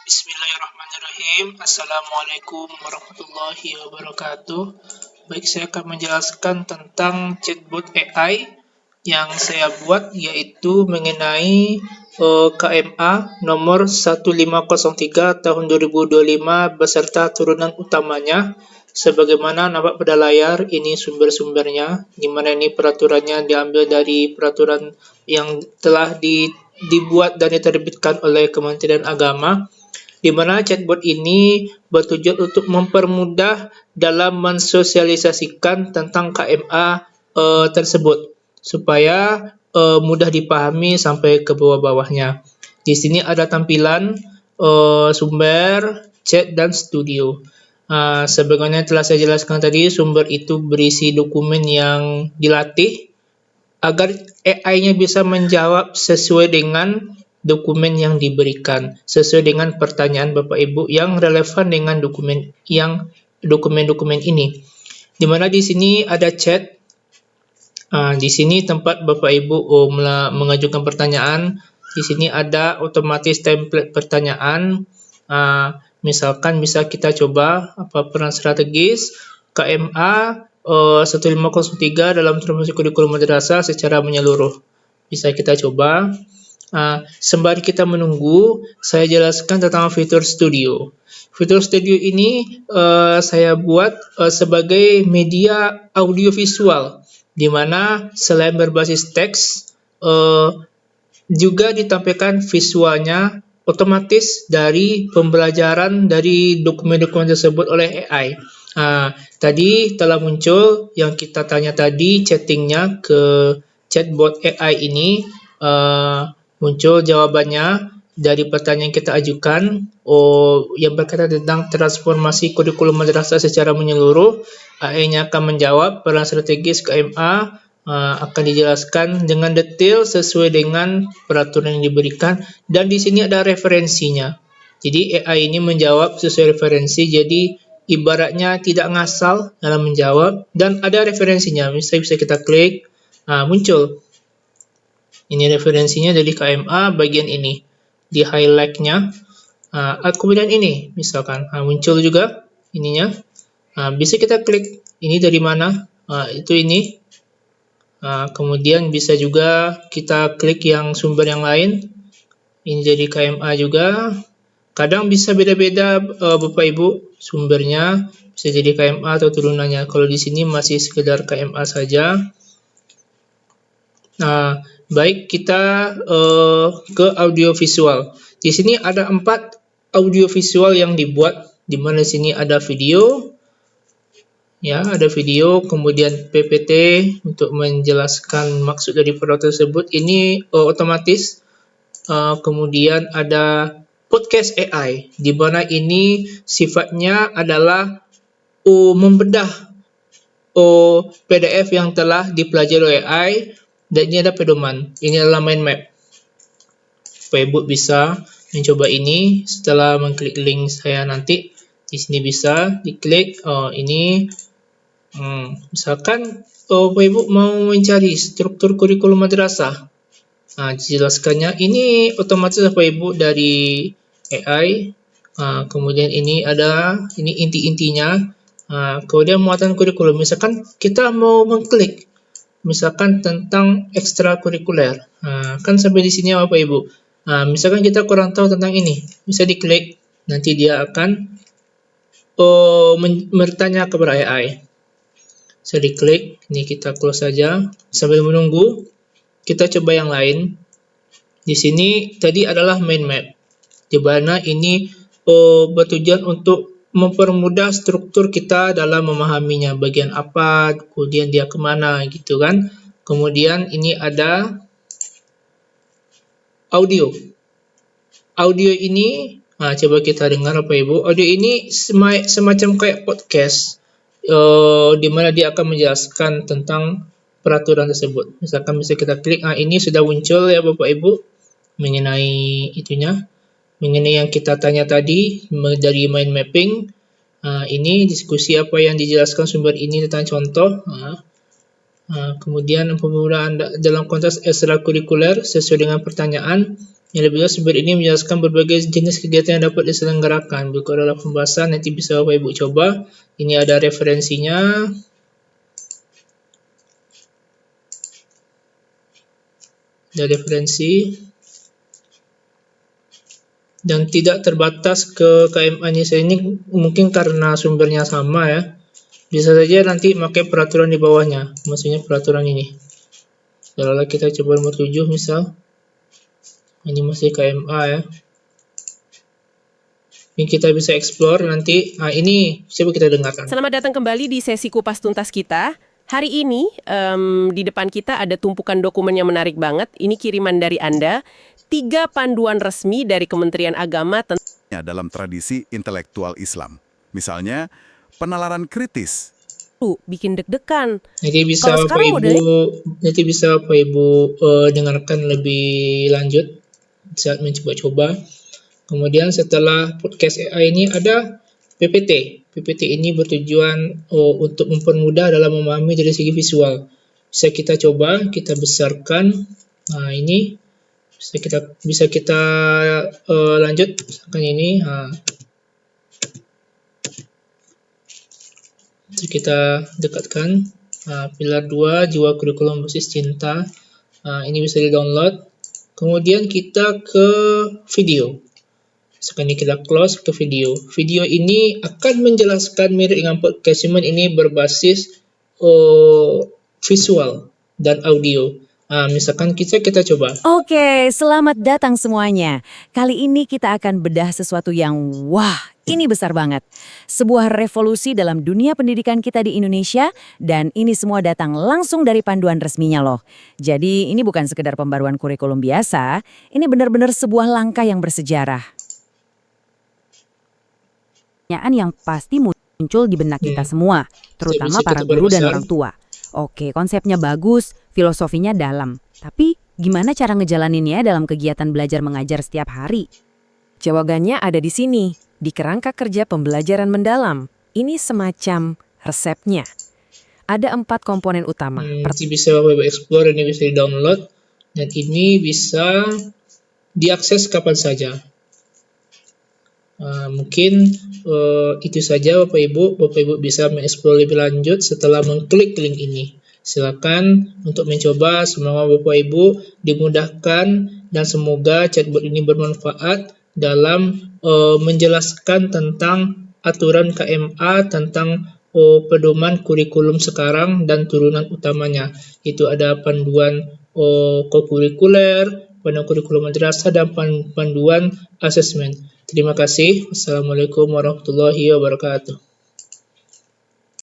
Bismillahirrahmanirrahim. Assalamualaikum warahmatullahi wabarakatuh. Baik, saya akan menjelaskan tentang chatbot AI yang saya buat, yaitu mengenai KMA nomor 1503 tahun 2025 beserta turunan utamanya. Sebagaimana nampak pada layar, ini sumber-sumbernya, di mana ini peraturannya diambil dari peraturan yang telah dibuat dan diterbitkan oleh Kementerian Agama, di mana chatbot ini bertujuan untuk mempermudah dalam mensosialisasikan tentang KMA tersebut supaya mudah dipahami sampai ke bawah-bawahnya. Di sini ada tampilan sumber, chat, dan studio. Sebagaimana telah saya jelaskan tadi, sumber itu berisi dokumen yang dilatih agar AI-nya bisa menjawab sesuai dengan dokumen yang diberikan, sesuai dengan pertanyaan Bapak Ibu yang relevan dengan dokumen-dokumen ini. Di mana di sini ada chat. Di sini tempat Bapak Ibu mengajukan pertanyaan. Di sini ada otomatis template pertanyaan. Misalkan bisa kita coba apa peran strategis KMA 1503 dalam transformasi kurikulum madrasah secara menyeluruh. Bisa kita coba. Sembari kita menunggu, saya jelaskan tentang fitur studio. Fitur studio ini saya buat sebagai media audiovisual, di mana selain berbasis teks, juga ditampilkan visualnya otomatis dari pembelajaran dari dokumen-dokumen tersebut oleh AI. Tadi telah muncul yang kita tanya tadi, chattingnya ke chatbot AI ini, muncul jawabannya dari pertanyaan yang kita ajukan, yang berkaitan tentang transformasi kurikulum madrasah secara menyeluruh. AI-nya akan menjawab peran strategis KMA, akan dijelaskan dengan detail sesuai dengan peraturan yang diberikan, dan di sini ada referensinya. Jadi AI ini menjawab sesuai referensi, jadi ibaratnya tidak ngasal dalam menjawab, dan ada referensinya. Misalnya bisa kita klik, muncul. Ini referensinya dari KMA bagian ini, di highlight-nya. Kemudian ini, misalkan, muncul juga ininya. Bisa kita klik, ini dari mana? Itu ini. Kemudian bisa juga kita klik yang sumber yang lain. Ini dari KMA juga. Kadang bisa beda-beda Bapak Ibu sumbernya, bisa jadi KMA atau turunannya. Kalau di sini masih sekedar KMA saja. Baik, kita ke audiovisual. Di sini ada 4 audiovisual yang dibuat, di mana di sini ada video, ya, ada video, kemudian PPT untuk menjelaskan maksud dari produk tersebut. Ini otomatis. Kemudian ada podcast AI, di mana ini sifatnya adalah membedah PDF yang telah dipelajari oleh AI, dan ini ada pedoman. Ini adalah mind map. Bapak Ibu bisa mencoba ini setelah mengklik link saya nanti. Di sini bisa diklik. Ini misalkan Bapak Ibu mau mencari struktur kurikulum madrasah. Dijelaskannya ini otomatis Bapak Ibu dari AI. Kemudian ini ada inti-intinya. Kemudian muatan kurikulum. Misalkan kita mau mengklik misalkan tentang ekstrakurikuler. Kan sampai di sini Bapak Ibu. Misalkan kita kurang tahu tentang ini, bisa diklik, nanti dia akan bertanya kepada AI. Bisa diklik, ini kita close saja. Sambil menunggu, kita coba yang lain. Di sini tadi adalah mind map, di mana ini bertujuan untuk mempermudah struktur kita dalam memahaminya, bagian apa, kemudian dia kemana, gitu kan. Kemudian ini ada audio. Audio ini, coba kita dengar Bapak Ibu. Audio ini semacam kayak podcast, di mana dia akan menjelaskan tentang peraturan tersebut. Misalkan bisa kita klik, ini sudah muncul ya Bapak Ibu, mengenai itunya, mengenai yang kita tanya tadi dari mind mapping. Ini diskusi apa yang dijelaskan sumber ini tentang contoh. Kemudian penggunaan dalam konteks ekstrakurikuler sesuai dengan pertanyaan. Yang lebih jelas sumber ini menjelaskan berbagai jenis kegiatan yang dapat diselenggarakan. Berikut adalah pembahasan, nanti bisa Bapak Ibu coba. Ini ada referensinya. Ada referensi. Dan tidak terbatas ke KMA-nya ini mungkin karena sumbernya sama ya. Bisa saja nanti pakai peraturan di bawahnya, maksudnya peraturan ini. Kalau kita coba nomor 7 misal. Ini masih KMA ya. Ini kita bisa explore nanti. Nah, ini coba kita dengarkan. Selamat datang kembali di sesi kupas tuntas kita. Hari ini di depan kita ada tumpukan dokumen yang menarik banget. Ini kiriman dari Anda. 3 panduan resmi dari Kementerian Agama dalam tradisi intelektual Islam. Misalnya, penalaran kritis. Bikin deg-degan. Nanti bisa Bapak Ibu dengarkan lebih lanjut saat mencoba-coba. Kemudian setelah podcast AI ini ada PPT. PPT ini bertujuan untuk mempermudah dalam memahami dari segi visual. Bisa kita coba, kita besarkan. Nah, ini bisa kita lanjut misalkan ini. Kita dekatkan. Pilar 2 jiwa kurikulum berbasis cinta. Ini bisa di-download. Kemudian kita ke video. Sekarang ini kita close ke video. Video ini akan menjelaskan mirip dengan podcast, cuman ini berbasis visual dan audio. Misalkan kita coba. Oke, selamat datang semuanya. Kali ini kita akan bedah sesuatu yang wah, ini besar banget. Sebuah revolusi dalam dunia pendidikan kita di Indonesia, dan ini semua datang langsung dari panduan resminya loh. Jadi ini bukan sekedar pembaruan kurikulum biasa, ini benar-benar sebuah langkah yang bersejarah. Yang pasti muncul di benak kita semua, terutama para guru dan orang tua. Oke, konsepnya bagus, filosofinya dalam. Tapi gimana cara ngejalaninnya dalam kegiatan belajar mengajar setiap hari? Jawabannya ada di sini, di kerangka kerja pembelajaran mendalam. Ini semacam resepnya. Ada 4 komponen utama. Nanti bisa Bapak Ibu explore, ini bisa di-download. Dan ini bisa diakses kapan saja. Mungkin itu saja Bapak Ibu bisa mengeksplor lebih lanjut setelah mengklik link ini. Silakan untuk mencoba. Semoga Bapak Ibu dimudahkan dan semoga chatbot ini bermanfaat dalam menjelaskan tentang aturan KMA, tentang pedoman kurikulum sekarang dan turunan utamanya. Itu ada panduan kokurikuler, panduan kurikulum madrasah, dan panduan asesmen. Terima kasih. Wassalamualaikum warahmatullahi wabarakatuh.